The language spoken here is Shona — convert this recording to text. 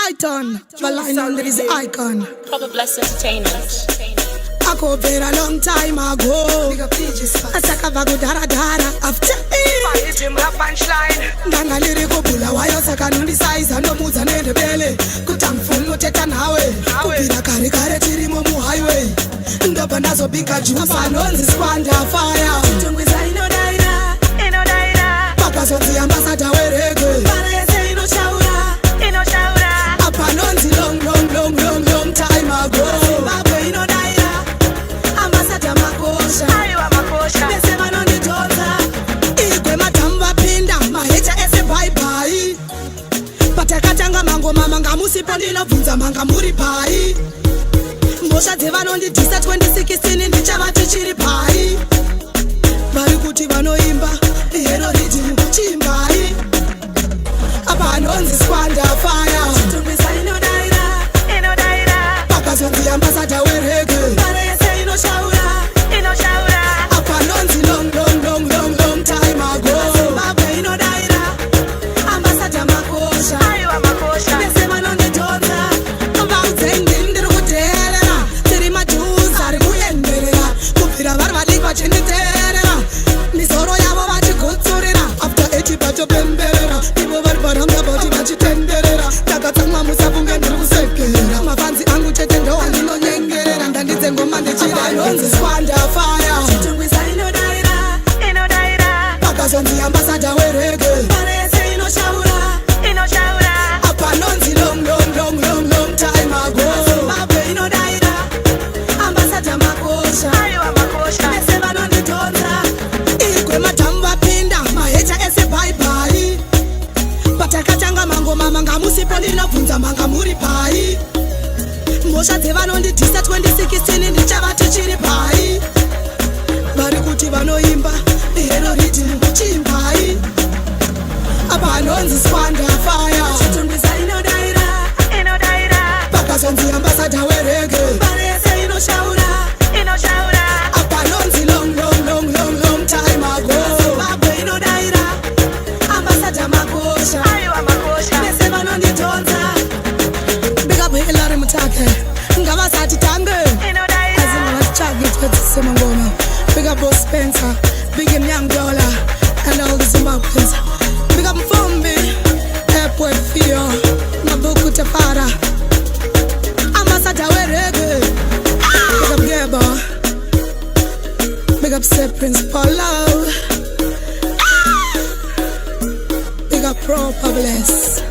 Python, the line under is the icon. Proper Bless Entertainment. I go very a long time ago. I sack a vago dara dara after it. Nanga lyrical bula wire saka no size and no moves and the belly. Kutang full no tetan highway. Kupira kare kare tiri mo mu highway. Ndoba nazo bika juice and all this squander fire. Tungwiza ino daira. Papa so the ambassador we reggae. Para say ino shaura. Apa nonzi long time ago. Zimbabwe ino daira. Ambassador makosha. Ayo makosha. Besema no nitonza. Igwe matamba pinda. Mahecha ese bye bye. Patakatanga mango mama ngamusipo ndinobvunza manga muri pai. Mbosha dzevanondidhisa 2016 ndichava tichiri pai. Vari kuti vanoimba hero rhythm kuchimbai. Apa anonzi squander fire. Tungwiza ino daira. Pakazonzi ambassador we reggae. Para yese ino shaura. Apa anonzi long time ago. Zimbabwe ino daira. Ambassador makosha. Ayo makosha. Besema nonditonza. Vauzengi ndiri kuteerera. Tiri majuzi ari kuenderera. Kubvira vari vadiki vachiniteerera. Misoro yavo vachigotsorera. After 80 patopemberera. Ivo vari paramba bati vachitenderera. Takatsamwa musafunge ndiri kusekera. Mafanzi angu chete ndo andinonyengerera. Ndandidze ngoma ndichira anonzi squander fire. Tungwiza ino daira. Pakazonzi ambassador we reggae. Para yese ino shaura. Apa nonzi long time ago. Zimbabwe ino daira. Ambassador makosha. Ayo makosha. Besema nonditonza. Igwe matamba pinda. Mahecha ese bye bye. Patakatanga mango mama ngamusipo ndinobvunza manga muri pai. Mbosha dzevanondidhisa 2016 ndichava tichiri pai. Vari kuti vanoimba hero rhythm kuchimbai. Apa anonzi squander fire. Tungwiza ino daira. Pakazonzi ambassador we reggae. Para yese ino shaura. Apa anonzi long time ago. Zimbabwe ino daira. Ambassador makosha. Ayo makosha. Besema nonditonza. Big up Hilary Mutake. Ngavasati tange. Azima vachage twetsema ngoma. Big up Boss Spencer. Big up Young Dollar. And all the Zimbabweans. Big up Mfumbi. Airport Fio. Mabuku Tafara. Ambassador we reggae. Big up Geba. Big up Sir Prince Paulo. Big up Proper Bless.